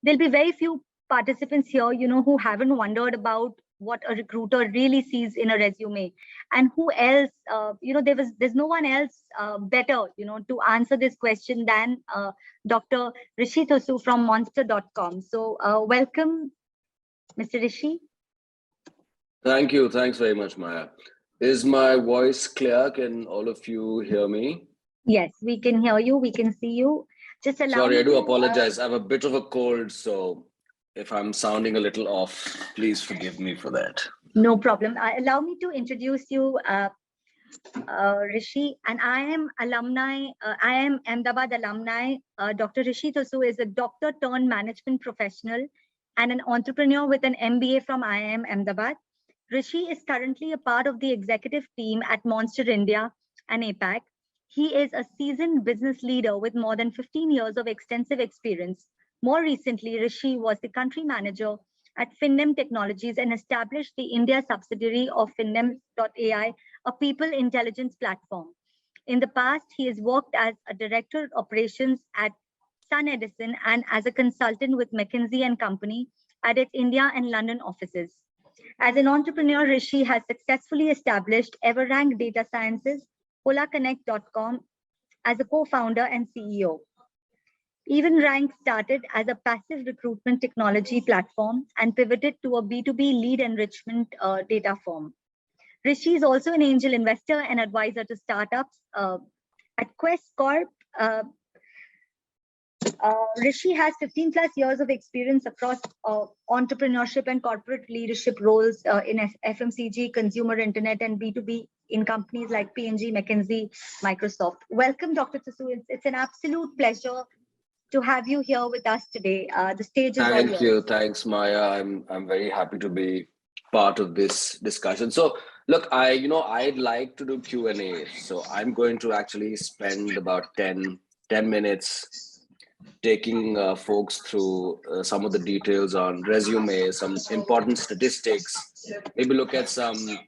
there'll be very few participants here, who haven't wondered about what a recruiter really sees in a resume, and who else, there's no one else better, to answer this question than Dr. Rishi Thussu from monster.com. So welcome, Mr. Rishi. Thank you. Thanks very much, Maya. Is my voice clear? Can all of you hear me? Yes, we can hear you. We can see you. Just allow Sorry, me I do to, apologize. I have a bit of a cold, so if I'm sounding a little off, please forgive me for that. No problem. Allow me to introduce you, Rishi, and I am Ahmedabad alumni. Dr. Rishi Thussu is a doctor turned management professional and an entrepreneur with an MBA from IIM Ahmedabad. Rishi is currently a part of the executive team at Monster India and APAC. He is a seasoned business leader with more than 15 years of extensive experience. More recently, Rishi was the country manager at Finnem Technologies and established the India subsidiary of Finnem.ai, a people intelligence platform. In the past, he has worked as a director of operations at Sun Edison and as a consultant with McKinsey & Company at its India and London offices. As an entrepreneur, Rishi has successfully established Everrank Data Sciences, PolaConnect.com as a co-founder and CEO. Evenrank started as a passive recruitment technology platform and pivoted to a B2B lead enrichment data firm. Rishi is also an angel investor and advisor to startups at Quest Corp. Rishi has 15 plus years of experience across entrepreneurship and corporate leadership roles in FMCG, consumer internet, and B2B in companies like P&G, McKinsey, Microsoft. Welcome, Dr. Thussu. It's an absolute pleasure to have you here with us today. The stage is all yours. Thank you. Thanks, Maya. I'm very happy to be part of this discussion. So look, I'd like to do Q&A. So I'm going to actually spend about 10 minutes taking folks through some of the details on resumes, some important statistics, maybe look at some,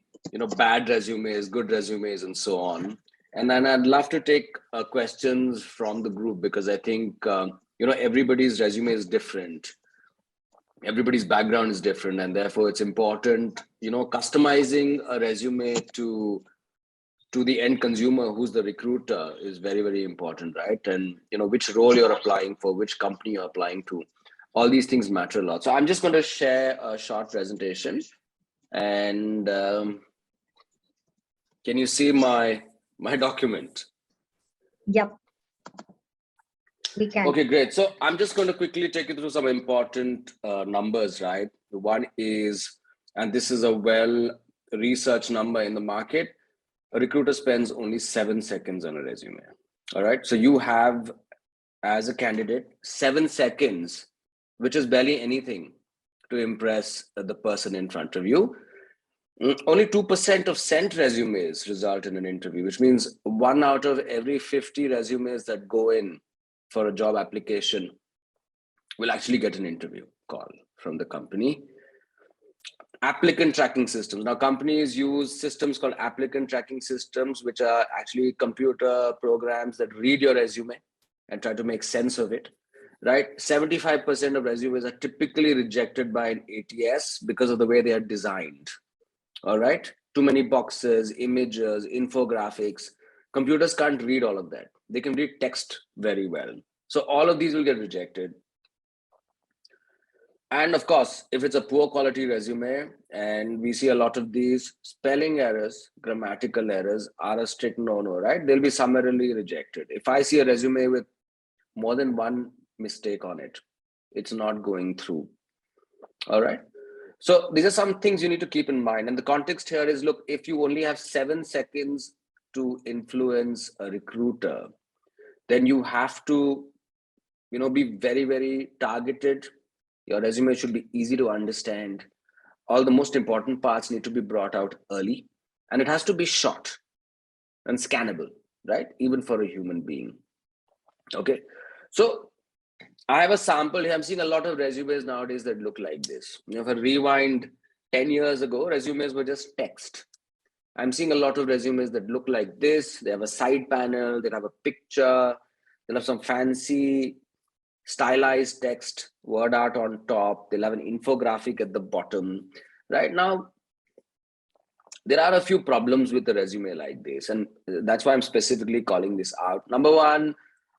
bad resumes, good resumes, and so on. And then I'd love to take questions from the group, because I think, everybody's resume is different. Everybody's background is different. And therefore it's important, customizing a resume to the end consumer, who's the recruiter, is very, very important, right? And, which role you're applying for, which company you're applying to, all these things matter a lot. So I'm just going to share a short presentation. And can you see my document? Yep. We can. Okay, great. So I'm just going to quickly take you through some important numbers, right? One is, and this is a well-researched number in the market, a recruiter spends only 7 seconds on a resume. All right. So you have, as a candidate, 7 seconds, which is barely anything, to impress the person in front of you. Only 2% of sent resumes result in an interview, which means 1 out of every 50 resumes that go in for a job application will actually get an interview call from the company. Applicant tracking systems. Now, companies use systems called applicant tracking systems, which are actually computer programs that read your resume and try to make sense of it, right? 75% of resumes are typically rejected by an ATS because of the way they are designed, all right? Too many boxes, images, infographics. Computers can't read all of that. They can read text very well. So all of these will get rejected. And of course, if it's a poor quality resume, and we see a lot of these, spelling errors, grammatical errors are a strict no-no, right? They'll be summarily rejected. If I see a resume with more than one mistake on it, it's not going through. All right. So these are some things you need to keep in mind. And the context here is, look, if you only have 7 seconds to influence a recruiter, then you have to, be very, very targeted. Your resume should be easy to understand. All the most important parts need to be brought out early, and it has to be short and scannable, right? Even for a human being. Okay. So I have a sample here. I'm seeing a lot of resumes nowadays that look like this. If I rewind 10 years ago, resumes were just text. I'm seeing a lot of resumes that look like this. They have a side panel, they have a picture, they have some fancy stylized text, word art on top. They'll have an infographic at the bottom. Right now, there are a few problems with a resume like this, and that's why I'm specifically calling this out. Number one,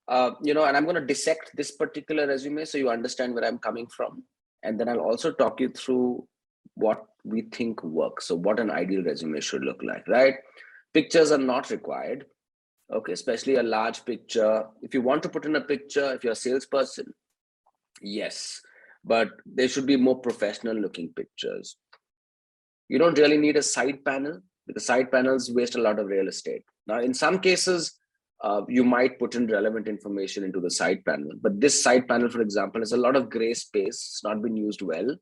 and I'm going to dissect this particular resume so you understand where I'm coming from, and then I'll also talk you through what we think works. So what an ideal resume should look like, right? Pictures are not required. Okay, especially a large picture. If you want to put in a picture, if you're a salesperson, yes, but they should be more professional looking pictures. You don't really need a side panel because side panels waste a lot of real estate. Now, in some cases, you might put in relevant information into the side panel, but this side panel, for example, has a lot of gray space. It's not been used well.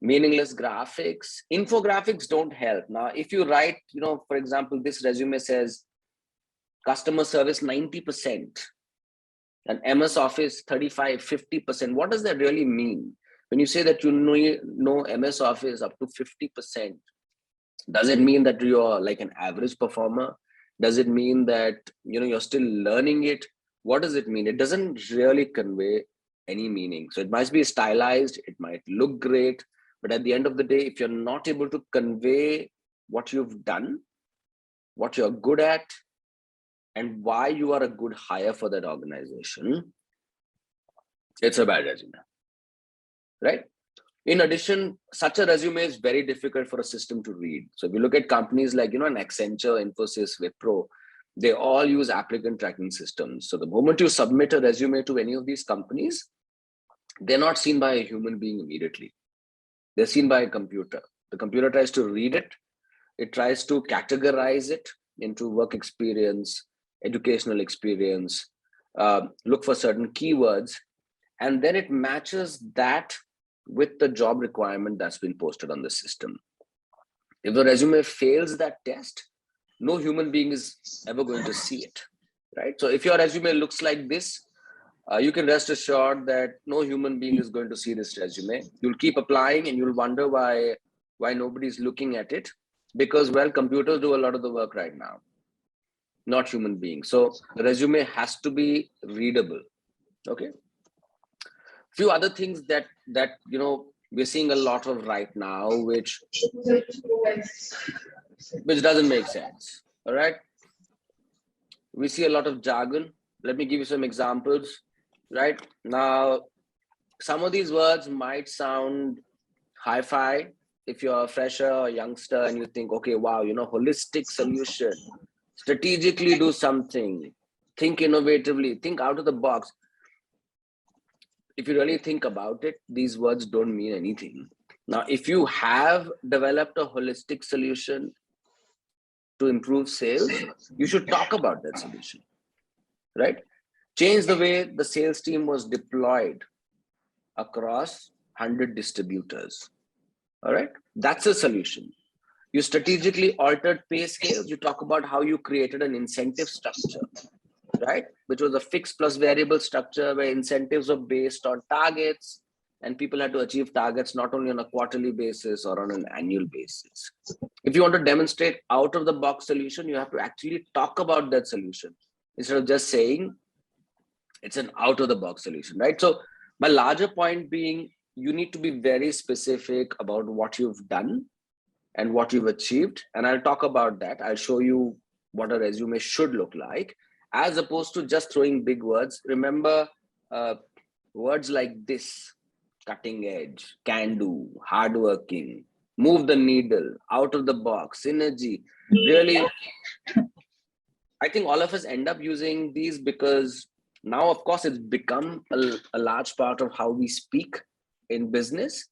Meaningless graphics. Infographics don't help. Now, if you write, for example, this resume says customer service 90% and MS Office 35, 50%. What does that really mean? When you say that you know MS Office up to 50%, does it mean that you're like an average performer? Does it mean that you're still learning it? What does it mean? It doesn't really convey any meaning. So it might be stylized, it might look great, but at the end of the day, if you're not able to convey what you've done, what you're good at, and why you are a good hire for that organization, it's a bad resume, right? In addition, such a resume is very difficult for a system to read. So if you look at companies like, an Accenture, Infosys, Wipro, they all use applicant tracking systems. So the moment you submit a resume to any of these companies, they're not seen by a human being immediately. They're seen by a computer. The computer tries to read it. It tries to categorize it into work experience, educational experience, look for certain keywords, and then it matches that with the job requirement that's been posted on the system. If the resume fails that test, no human being is ever going to see it, right? So if your resume looks like this, you can rest assured that no human being is going to see this resume. You'll keep applying and you'll wonder why nobody's looking at it, because, well, computers do a lot of the work right now, not human beings. So the resume has to be readable. Okay. Few other things that we're seeing a lot of right now, which doesn't make sense. All right. We see a lot of jargon. Let me give you some examples. Right now, some of these words might sound hi-fi if you're a fresher or youngster and you think, okay, wow, holistic solution, strategically do something, think innovatively, think out of the box. If you really think about it, these words don't mean anything. Now, if you have developed a holistic solution to improve sales, you should talk about that solution, right? Change the way the sales team was deployed across 100 distributors. All right, that's a solution. You strategically altered pay scales. You talk about how you created an incentive structure, right? Which was a fixed plus variable structure where incentives were based on targets and people had to achieve targets not only on a quarterly basis or on an annual basis. If you want to demonstrate out of the box solution, you have to actually talk about that solution instead of just saying it's an out of the box solution, right? So my larger point being, you need to be very specific about what you've done and what you've achieved. And I'll talk about that. I'll show you what a resume should look like, as opposed to just throwing big words. Remember, words like this: cutting edge, can do, hardworking, move the needle, out of the box, synergy. Really, I think all of us end up using these because now, of course, it's become a large part of how we speak in business.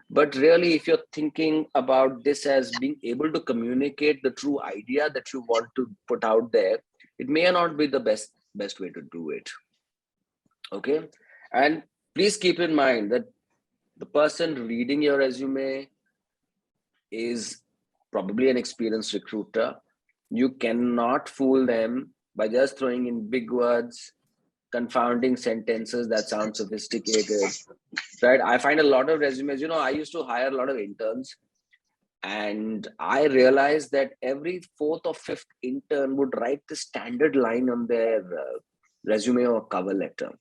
But really, if you're thinking about this as being able to communicate the true idea that you want to put out there, it may not be the best way to do it. Okay. And please keep in mind that the person reading your resume is probably an experienced recruiter. You cannot fool them by just throwing in big words, confounding sentences that sound sophisticated, right? I find a lot of resumes, I used to hire a lot of interns, and I realized that every fourth or fifth intern would write the standard line on their resume or cover letter.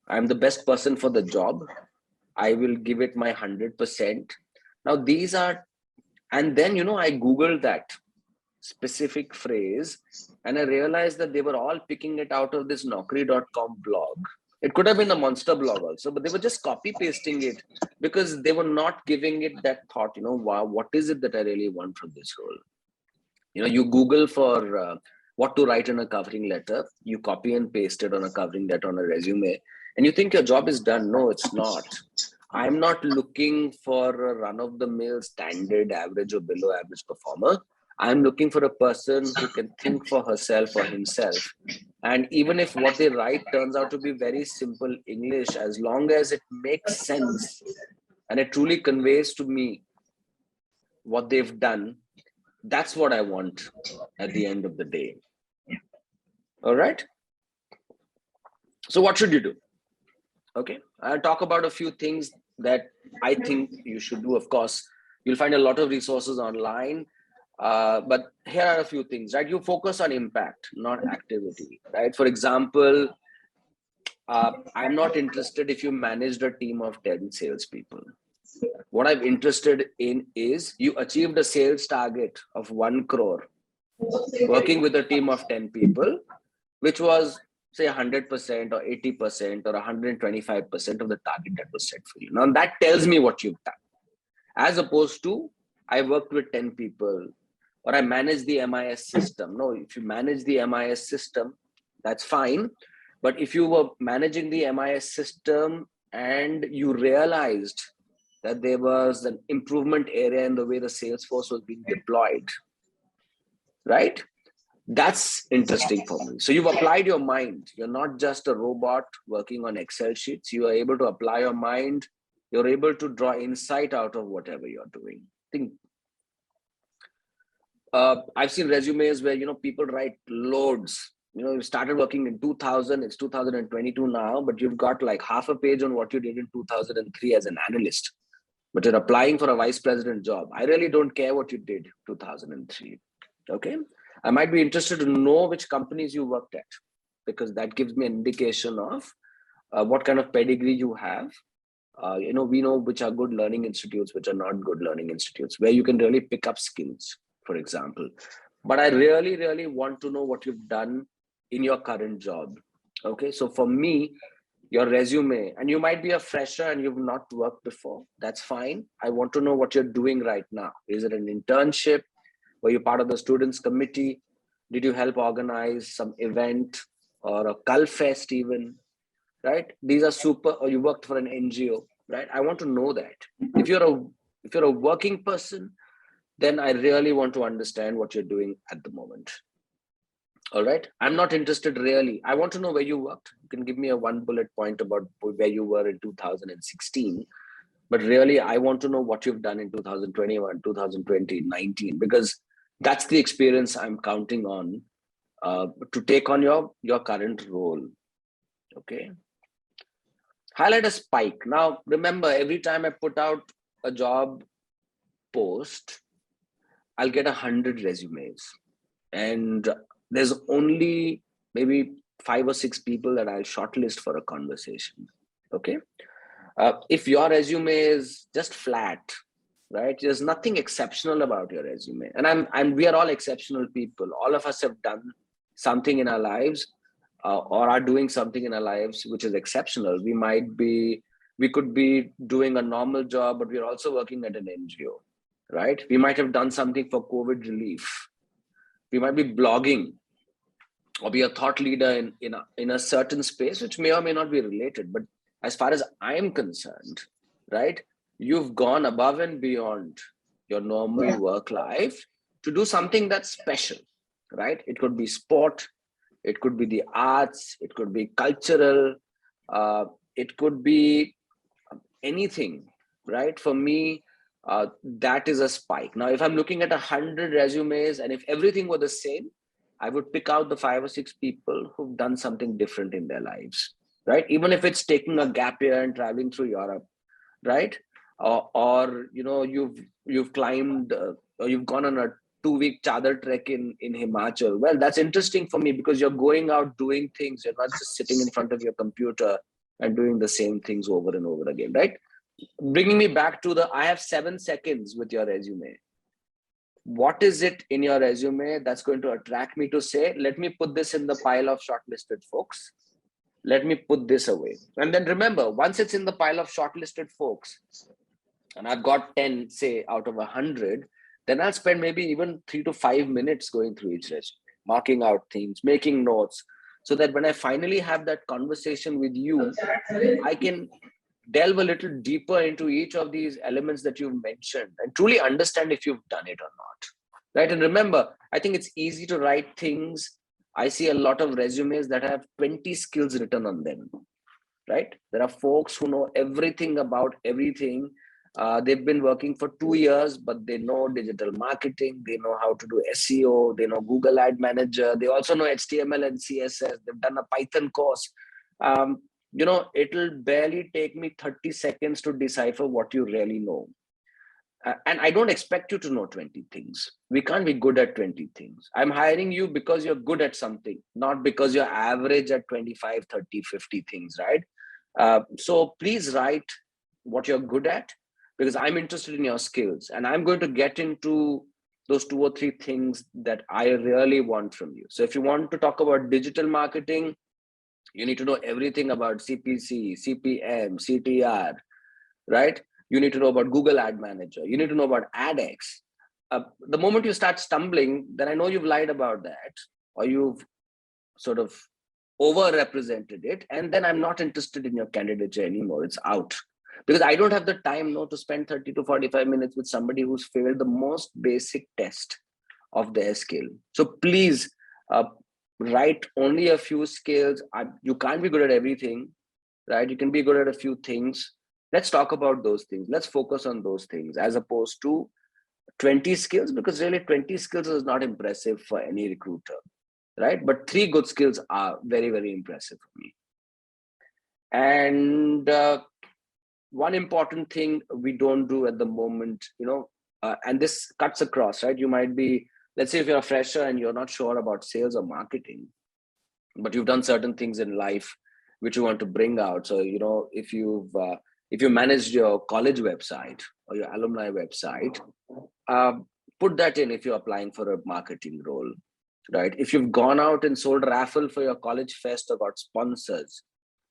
I'm the best person for the job. I will give it my 100%. Now these are, and then, I Googled that specific phrase and I realized that they were all picking it out of this Naukri.com blog. It could have been a monster blog also, but they were just copy pasting it because they were not giving it that thought, wow, what is it that I really want from this role? You Google for what to write in a covering letter, you copy and paste it on a covering letter on a resume, and you think your job is done. No, it's not. I'm not looking for a run-of-the-mill standard average or below average performer. I'm looking for a person who can think for herself or himself. And even if what they write turns out to be very simple English, as long as it makes sense and it truly conveys to me what they've done, that's what I want at the end of the day. All right. So what should you do? Okay, I'll talk about a few things that I think you should do. Of course, you'll find a lot of resources online, but here are a few things, right? You focus on impact, not activity, right? For example, I'm not interested if you managed a team of 10 salespeople. What I'm interested in is you achieved a sales target of 1 crore working with a team of 10 people, which was say 100% or 80% or 125% of the target that was set for you. Now that tells me what you've done, as opposed to I worked with 10 people or I manage the MIS system. No, if you manage the MIS system, that's fine. But if you were managing the MIS system and you realized that there was an improvement area in the way the sales force was being deployed, right? That's interesting for me. So you've applied your mind. You're not just a robot working on Excel sheets. You are able to apply your mind. You're able to draw insight out of whatever you're doing. I think I've seen resumes where, people write loads. You started working in 2000, it's 2022 now, but you've got like half a page on what you did in 2003 as an analyst, but you're applying for a vice president job. I really don't care what you did 2003. Okay. I might be interested to know which companies you worked at, because that gives me an indication of what kind of pedigree you have. We know which are good learning institutes, which are not good learning institutes, where you can really pick up skills, for example. But I really, really want to know what you've done in your current job. Okay, so for me, your resume, and you might be a fresher and you've not worked before, that's fine. I want to know what you're doing right now. Is it an internship? Were you part of the students committee? Did you help organize some event or a Cul Fest even, right? These are super, or you worked for an NGO, right? I want to know that. If you're a working person, then I really want to understand what you're doing at the moment. All right. I'm not interested really. I want to know where you worked. You can give me a 1 bullet point about where you were in 2016. But really, I want to know what you've done in 2021, 2020, 19, because that's the experience I'm counting on to take on your current role. Okay. Highlight a spike. Now, remember, every time I put out a job post, I'll get 100 resumes. And there's only maybe 5 or 6 people that I'll shortlist for a conversation. Okay. If your resume is just flat, right? There's nothing exceptional about your resume. And we are all exceptional people. All of us have done something in our lives or are doing something in our lives which is exceptional. We could be doing a normal job, but we're also working at an NGO, right? We might have done something for COVID relief. We might be blogging or be a thought leader in a certain space, which may or may not be related. But as far as I'm concerned, right, you've gone above and beyond your normal work life to do something that's special, right? It could be sport, it could be the arts, it could be cultural, it could be anything, right? For me, that is a spike. Now, if I'm looking at 100 resumes and if everything were the same, I would pick out the 5 or 6 people who've done something different in their lives, right? Even if it's taking a gap year and traveling through Europe, right? Or you've climbed or you've gone on a 2-week chadar trek in Himachal. Well, that's interesting for me because you're going out doing things. You're not just sitting in front of your computer and doing the same things over and over again, right? Bringing me back to I have 7 seconds with your resume. What is it in your resume that's going to attract me to say, let me put this in the pile of shortlisted folks. Let me put this away. And then remember, once it's in the pile of shortlisted folks, and I've got 10, say, out of 100, then I'll spend maybe even 3 to 5 minutes going through each resume, marking out things, making notes, so that when I finally have that conversation with you, I can delve a little deeper into each of these elements that you've mentioned and truly understand if you've done it or not, right? And remember, I think it's easy to write things. I see a lot of resumes that have 20 skills written on them, right? There are folks who know everything about everything. They've been working for 2 years, but they know digital marketing. They know how to do SEO. They know Google Ad Manager. They also know HTML and CSS. They've done a Python course. It'll barely take me 30 seconds to decipher what you really know. And I don't expect you to know 20 things. We can't be good at 20 things. I'm hiring you because you're good at something, not because you're average at 25, 30, 50 things, right? So please write what you're good at, because I'm interested in your skills. And I'm going to get into those 2 or 3 things that I really want from you. So if you want to talk about digital marketing, you need to know everything about CPC, CPM, CTR, right? You need to know about Google Ad Manager. You need to know about AdX. The moment you start stumbling, then I know you've lied about that, or you've sort of overrepresented it. And then I'm not interested in your candidature anymore. It's out. Because I don't have the time to spend 30 to 45 minutes with somebody who's failed the most basic test of their skill. So please, write only a few skills. You can't be good at everything, right? You can be good at a few things. Let's talk about those things. Let's focus on those things as opposed to 20 skills, because really 20 skills is not impressive for any recruiter, right? But 3 good skills are very, very impressive for me. And one important thing we don't do at the moment, and this cuts across, right? You might be, let's say if you're a fresher and you're not sure about sales or marketing, but you've done certain things in life which you want to bring out. So, if you managed your college website or your alumni website, put that in if you're applying for a marketing role, right? If you've gone out and sold raffle for your college fest or got sponsors,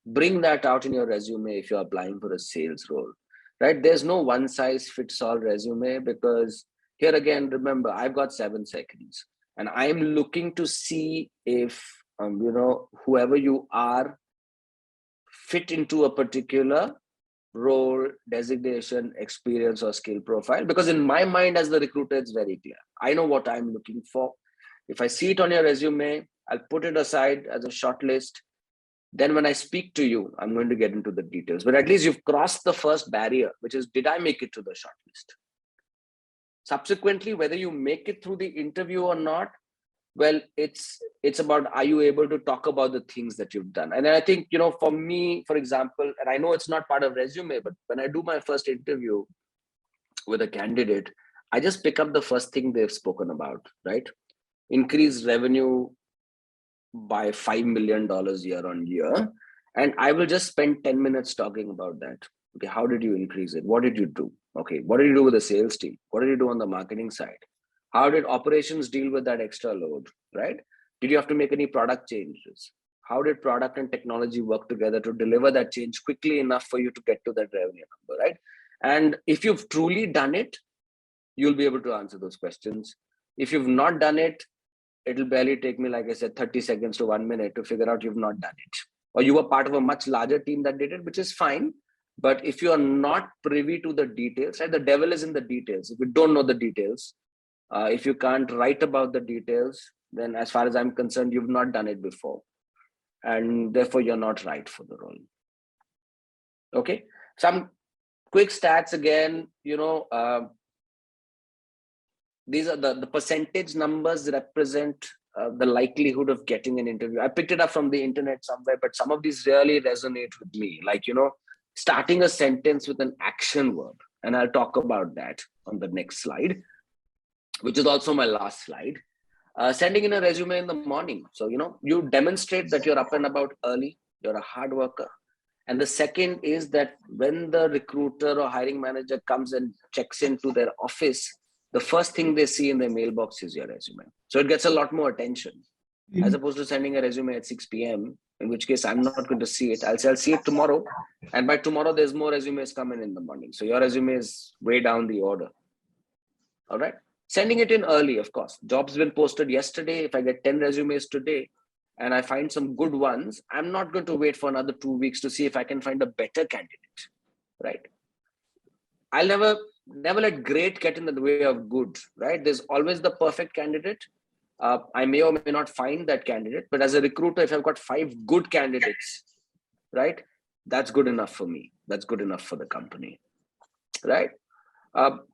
bring that out in your resume if you're applying for a sales role, right? There's no one size fits all resume, because here again, remember, I've got 7 seconds and I'm looking to see if, whoever you are fit into a particular role, designation, experience, or skill profile. Because in my mind as the recruiter, it's very clear. I know what I'm looking for. If I see it on your resume, I'll put it aside as a shortlist. Then when I speak to you, I'm going to get into the details. But at least you've crossed the first barrier, which is, did I make it to the shortlist? Subsequently, whether you make it through the interview or not, well, it's about, are you able to talk about the things that you've done? And I think, for me, for example, and I know it's not part of resume, but when I do my first interview with a candidate, I just pick up the first thing they've spoken about, right? Increase revenue by $5 million year on year. And I will just spend 10 minutes talking about that. Okay, how did you increase it? What did you do? Okay, what did you do with the sales team? What did you do on the marketing side? How did operations deal with that extra load, right? Did you have to make any product changes? How did product and technology work together to deliver that change quickly enough for you to get to that revenue number, right? And if you've truly done it, you'll be able to answer those questions. If you've not done it, it'll barely take me, like I said, 30 seconds to 1 minute to figure out you've not done it. Or you were part of a much larger team that did it, which is fine. But if you are not privy to the details, right? The devil is in the details. If you don't know the details, if you can't write about the details, then as far as I'm concerned, you've not done it before. And therefore, you're not right for the role. Okay. Some quick stats again, these are the percentage numbers represent the likelihood of getting an interview. I picked it up from the internet somewhere, but some of these really resonate with me. Like, starting a sentence with an action verb. And I'll talk about that on the next slide. which is also my last slide. Sending in a resume in the morning. So, you demonstrate that you're up and about early, you're a hard worker. And the second is that when the recruiter or hiring manager comes and checks into their office, the first thing they see in their mailbox is your resume. So it gets a lot more attention as opposed to sending a resume at 6 p.m., in which case I'm not going to see it. I'll see it tomorrow. And by tomorrow, there's more resumes coming in the morning. So your resume is way down the order. All right. Sending it in early, of course. Job's been posted yesterday. If I get 10 resumes today and I find some good ones, I'm not going to wait for another 2 weeks to see if I can find a better candidate, right? I'll never let great get in the way of good, right? There's always the perfect candidate. I may or may not find that candidate, but as a recruiter, if I've got 5 good candidates, right, that's good enough for me. That's good enough for the company, right?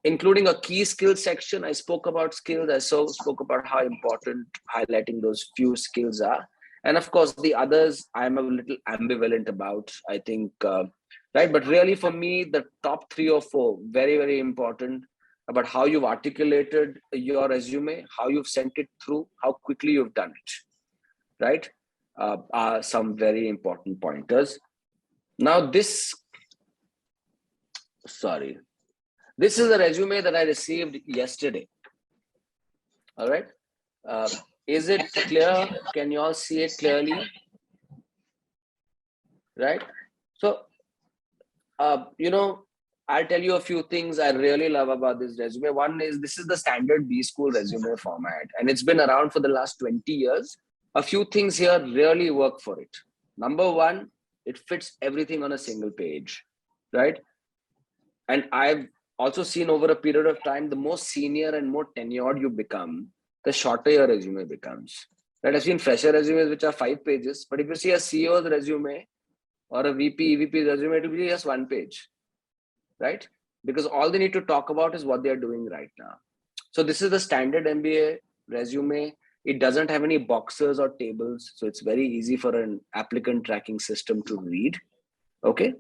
Including a key skill section. I spoke about skills. I spoke about how important highlighting those few skills are. And of course, the others I'm a little ambivalent about, I think, right? But really for me, the top 3 or 4, very, very important about how you've articulated your resume, how you've sent it through, how quickly you've done it, right? Are some very important pointers. Now this is a resume that I received yesterday. All right. Is it clear? Can you all see it clearly? Right. So, I'll tell you a few things I really love about this resume. One is this is the standard B school resume format, and it's been around for the last 20 years. A few things here really work for it. Number one, it fits everything on a single page, right? And I've also seen over a period of time, the more senior and more tenured you become, the shorter your resume becomes. Right? I've seen fresher resumes which are 5 pages, but if you see a CEO's resume or a VP, EVP resume, it will be just 1 page, right? Because all they need to talk about is what they're doing right now. So this is the standard MBA resume. It doesn't have any boxes or tables, so it's very easy for an applicant tracking system to read. Okay.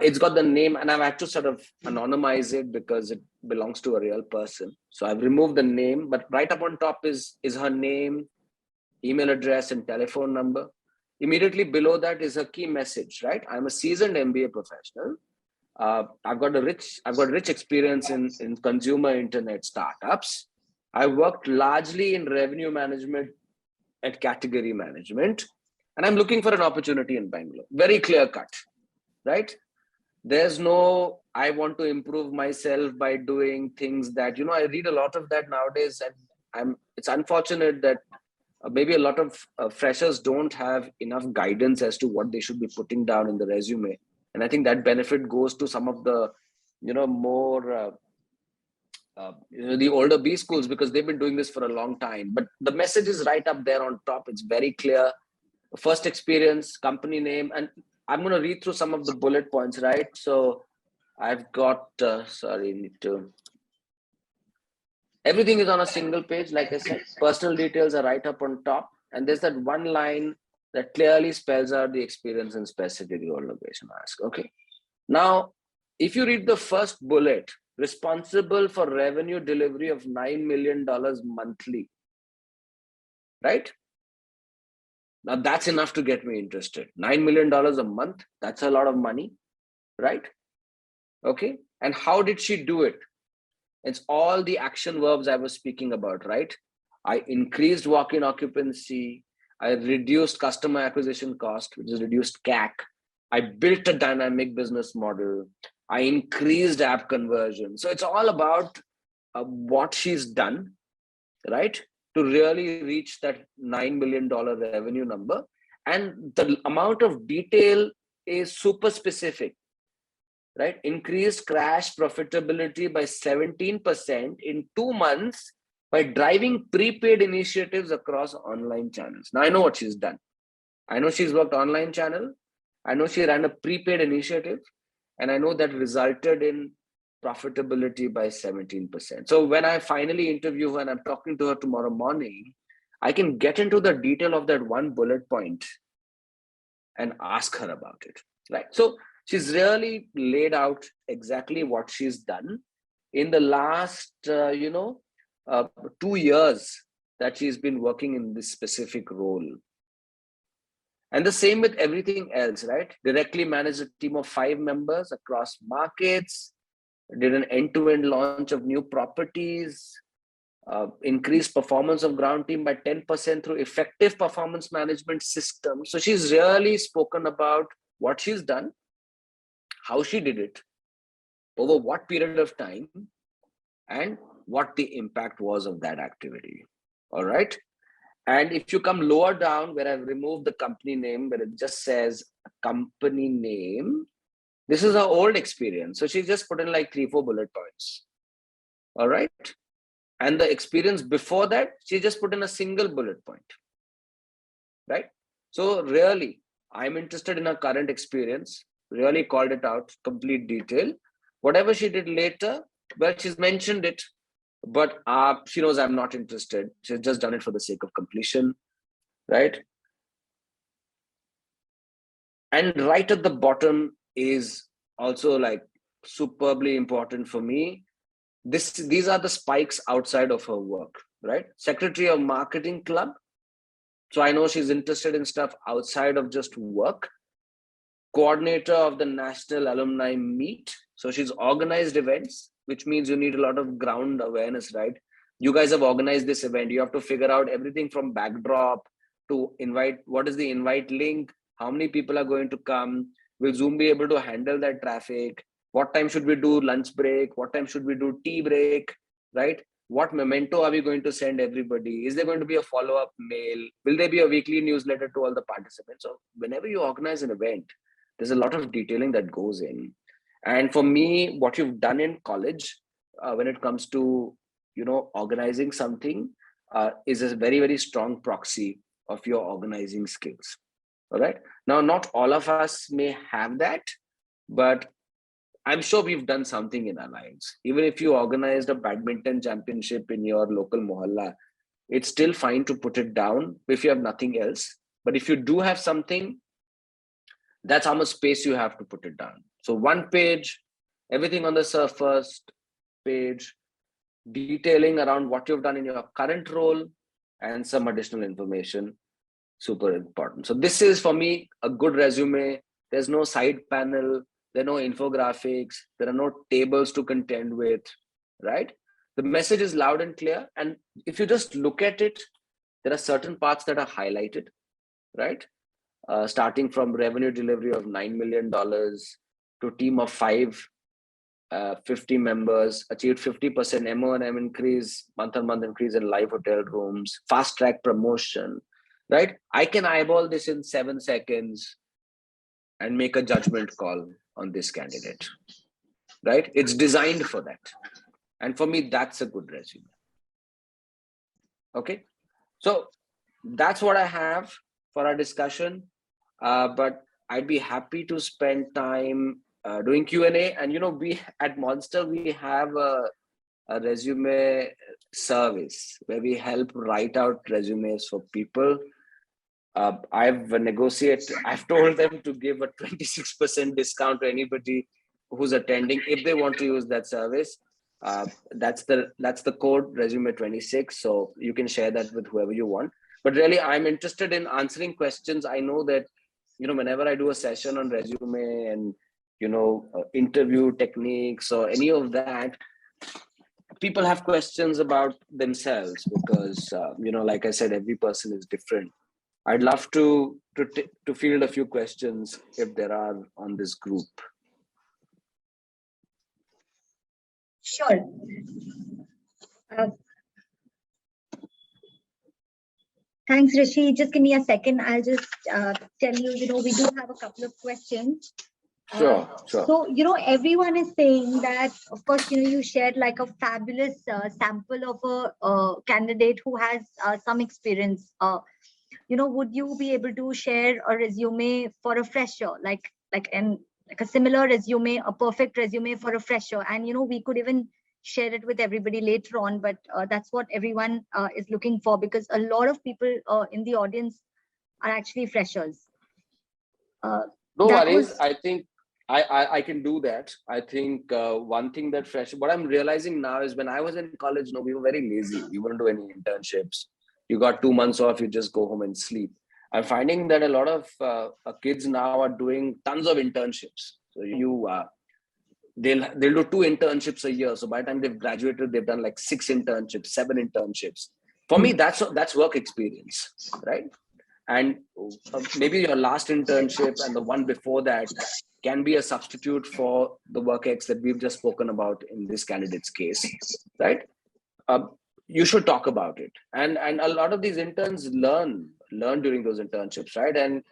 It's got the name, and I've had to sort of anonymize it because it belongs to a real person. So I've removed the name, but right up on top is her name, email address, and telephone number. Immediately below that is her key message, right? I'm a seasoned MBA professional. I've got rich experience in consumer internet startups. I worked largely in revenue management and category management, and I'm looking for an opportunity in Bangalore. Very clear cut, right? There's no, I want to improve myself by doing things that, I read a lot of that nowadays, and it's unfortunate that maybe a lot of freshers don't have enough guidance as to what they should be putting down in the resume. And I think that benefit goes to some of the, more, the older B schools, because they've been doing this for a long time. But the message is right up there on top. It's very clear. First experience, company name, and I'm going to read through some of the bullet points, right? So I've got, everything is on a single page. Like I said, personal details are right up on top. And there's that one line that clearly spells out the experience and specific role location ask. Okay. Now, if you read the first bullet, responsible for revenue delivery of $9 million monthly, right? Now that's enough to get me interested. $9 million a month, that's a lot of money, right? Okay. And how did she do it? It's all the action verbs I was speaking about, right? I increased walk-in occupancy. I reduced customer acquisition cost, which is reduced CAC. I built a dynamic business model. I increased app conversion. So it's all about what she's done, right? To really reach that $9 million revenue number. And the amount of detail is super specific, right? Increased crash profitability by 17% in 2 months by driving prepaid initiatives across online channels. Now I know what she's done. I know she's worked online channel. I know she ran a prepaid initiative, and I know that resulted in profitability by 17%. So when I finally interview her and I'm talking to her tomorrow morning, I can get into the detail of that one bullet point and ask her about it, right? So she's really laid out exactly what she's done in the last, 2 years that she's been working in this specific role. And the same with everything else, right? Directly managed a team of 5 members across markets, did an end-to-end launch of new properties, increased performance of ground team by 10% through effective performance management system. So she's really spoken about what she's done, how she did it, over what period of time, and what the impact was of that activity. All right. And if you come lower down where I've removed the company name, where it just says company name, this is her old experience. So she just put in like 3-4 bullet points. All right. And the experience before that, she just put in a single bullet point. Right. So really, I'm interested in her current experience, really called it out, complete detail. Whatever she did later, well, she's mentioned it, but she knows I'm not interested. She's just done it for the sake of completion, right? And right at the bottom is also like superbly important for me. These are the spikes outside of her work, right? Secretary of Marketing Club. So I know she's interested in stuff outside of just work. Coordinator of the National Alumni Meet. So she's organized events, which means you need a lot of ground awareness, right? You guys have organized this event. You have to figure out everything from backdrop to invite. What is the invite link? How many people are going to come? Will Zoom be able to handle that traffic? What time should we do lunch break? What time should we do tea break, right? What memento are we going to send everybody? Is there going to be a follow-up mail? Will there be a weekly newsletter to all the participants? So whenever you organize an event, there's a lot of detailing that goes in. And for me, what you've done in college, when it comes to, organizing something, is a very, very strong proxy of your organizing skills. All right. Now, not all of us may have that, but I'm sure we've done something in our lives. Even if you organized a badminton championship in your local mohalla, it's still fine to put it down if you have nothing else. But if you do have something, that's how much space you have to put it down. So 1 page, everything on the surface page, detailing around what you've done in your current role, and some additional information, super important. So this is for me a good resume. There's no side panel, there are no infographics, there are no tables to contend with, right? The message is loud and clear. And if you just look at it, there are certain parts that are highlighted, right? Starting from revenue delivery of $9 million to team of 5, 50 members, achieved 50% MO&M increase, month-on-month increase in live hotel rooms, fast track promotion, right? I can eyeball this in 7 seconds and make a judgment call on this candidate, right? It's designed for that. And for me, that's a good resume. Okay. So that's what I have for our discussion. But I'd be happy to spend time doing Q&A. And, we at Monster, we have a resume service where we help write out resumes for people. I've told them to give a 26% discount to anybody who's attending if they want to use that service. That's the code resume 26. So you can share that with whoever you want. But really, I'm interested in answering questions. I know that, whenever I do a session on resume and, interview techniques or any of that, people have questions about themselves because, like I said, every person is different. I'd love to field a few questions if there are on this group. Sure. Thanks, Rishi. Just give me a second. I'll just tell you, we do have a couple of questions. Sure. So, everyone is saying that, of course, you shared like a fabulous sample of a candidate who has some experience. Would you be able to share a resume for a fresher, like a similar resume, a perfect resume for a fresher? And, we could even share it with everybody later on, but that's what everyone is looking for, because a lot of people in the audience are actually freshers. No worries. I think I can do that. I think one thing that what I'm realizing now is when I was in college, no, we were very lazy. We wouldn't do any internships. You got 2 months off, you just go home and sleep. I'm finding that a lot of kids now are doing tons of internships. So they'll do 2 internships a year. So by the time they've graduated, they've done like 6 internships, 7 internships. For me, that's work experience, right? And maybe your last internship and the one before that can be a substitute for the work ex that we've just spoken about in this candidate's case, right? You should talk about it, and a lot of these interns learn during those internships, right? And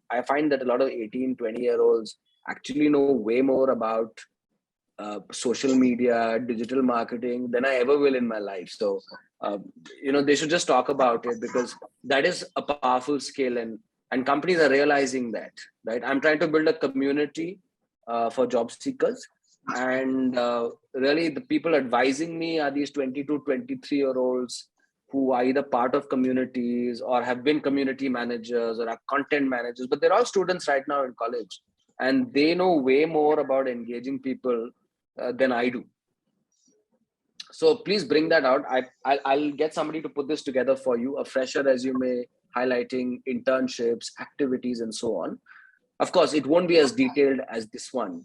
I find that a lot of 18-20-year-olds actually know way more about social media, digital marketing than I ever will in my life. So they should just talk about it, because that is a powerful skill, and companies are realizing that, right? I'm trying to build a community for job seekers, and really the people advising me are these 22-23-year-olds who are either part of communities or have been community managers or are content managers, but they're all students right now in college, and they know way more about engaging people than I do. So please bring that out. I'll get somebody to put this together for you, a fresher resume highlighting internships, activities, and so on. Of course, it won't be as detailed as this one,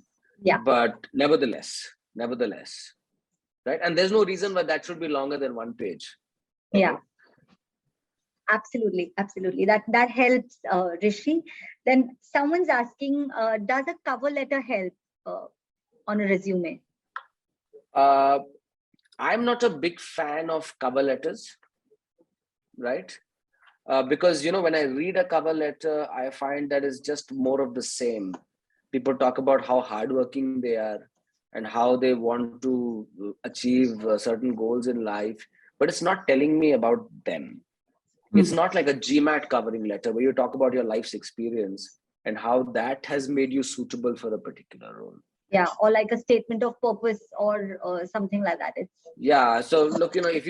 but nevertheless, right? And there's no reason why that should be longer than one page. Okay? Yeah. Absolutely. That helps, Rishi. Then someone's asking, does a cover letter help on a resume? I'm not a big fan of cover letters, right? Because when I read a cover letter, I find that it's just more of the same. People talk about how hardworking they are and how they want to achieve certain goals in life, but it's not telling me about them. It's not like a GMAT covering letter where you talk about your life's experience and how that has made you suitable for a particular role. Yeah, or like a statement of purpose or something like that. Yeah. So look, if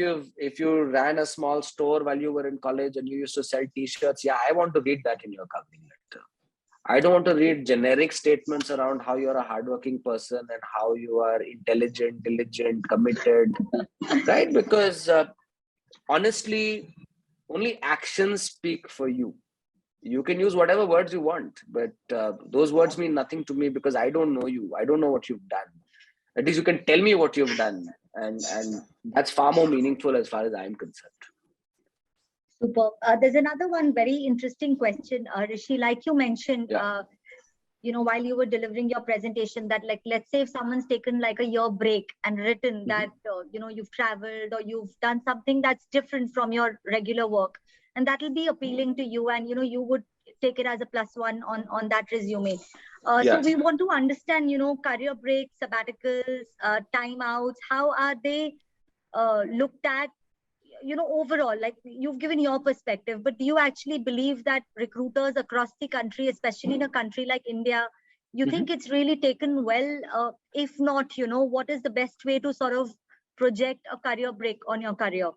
you ran a small store while you were in college and you used to sell T-shirts, yeah, I want to read that in your covering letter. I don't want to read generic statements around how you're a hardworking person and how you are intelligent, diligent, committed, right? Because honestly, only actions speak for you. You can use whatever words you want, but those words mean nothing to me because I don't know you. I don't know what you've done. At least you can tell me what you've done. And that's far more meaningful as far as I'm concerned. Super. There's another one very interesting question, Rishi, like you mentioned, while you were delivering your presentation, that like, let's say if someone's taken like a year break and written that, you've traveled or you've done something that's different from your regular work, and that will be appealing to you, and, you would take it as a +1 on that resume. So we want to understand, career breaks, sabbaticals, timeouts, how are they looked at, overall? Like, you've given your perspective, but do you actually believe that recruiters across the country, especially in a country like India, you think it's really taken well? If not, what is the best way to sort of project a career break on your career?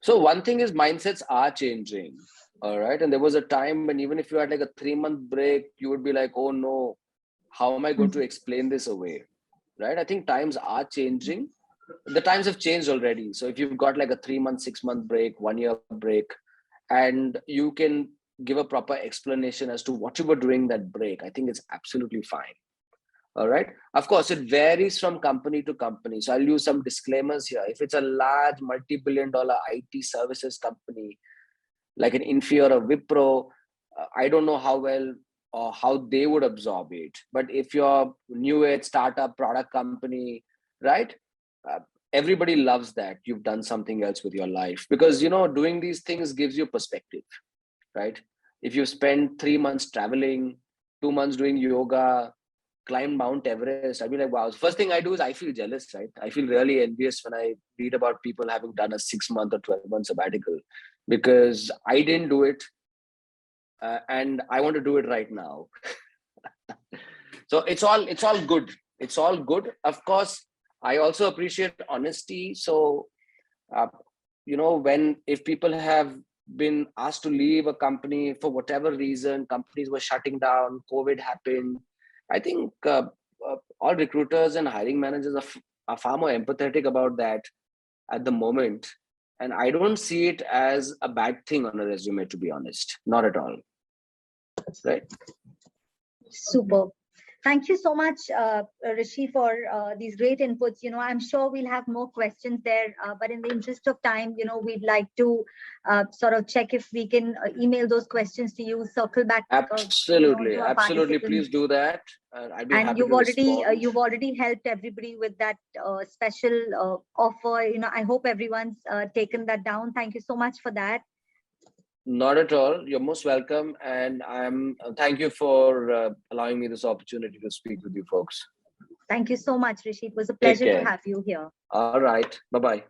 So one thing is mindsets are changing. All right. And there was a time when even if you had like a 3-month break, you would be like, oh no, how am I going to explain this away? Right. I think times are changing. The times have changed already. So if you've got like a 3-month, 6-month break, 1-year break, and you can give a proper explanation as to what you were doing that break, I think it's absolutely fine. All right. Of course, it varies from company to company. So I'll use some disclaimers here. If it's a large multi-billion-dollar IT services company, like an Infy or a Wipro, I don't know how well or how they would absorb it. But if you're new age startup product company, right? Everybody loves that you've done something else with your life, because doing these things gives you perspective, right? If you spend 3 months traveling, 2 months doing yoga, climb Mount Everest, I'd be like, wow. The first thing I do is I feel jealous, right? I feel really envious when I read about people having done a 6-month or 12-month sabbatical, because I didn't do it, and I want to do it right now. So it's all good. It's all good. Of course, I also appreciate honesty. So, if people have been asked to leave a company for whatever reason, companies were shutting down, COVID happened, I think all recruiters and hiring managers are far more empathetic about that at the moment. And I don't see it as a bad thing on a resume, to be honest. Not at all. Right. Super. Thank you so much, Rishi, for these great inputs. I'm sure we'll have more questions there, but in the interest of time, we'd like to sort of check if we can email those questions to you, circle back. Absolutely, to our absolutely. participants. Please do that. I'd be And happy to respond. you've already helped everybody with that special offer. I hope everyone's taken that down. Thank you so much for that. Not at all. You're most welcome. And thank you for allowing me this opportunity to speak with you folks. Thank you so much, Rishi. It was a pleasure to have you here. All right. Bye-bye.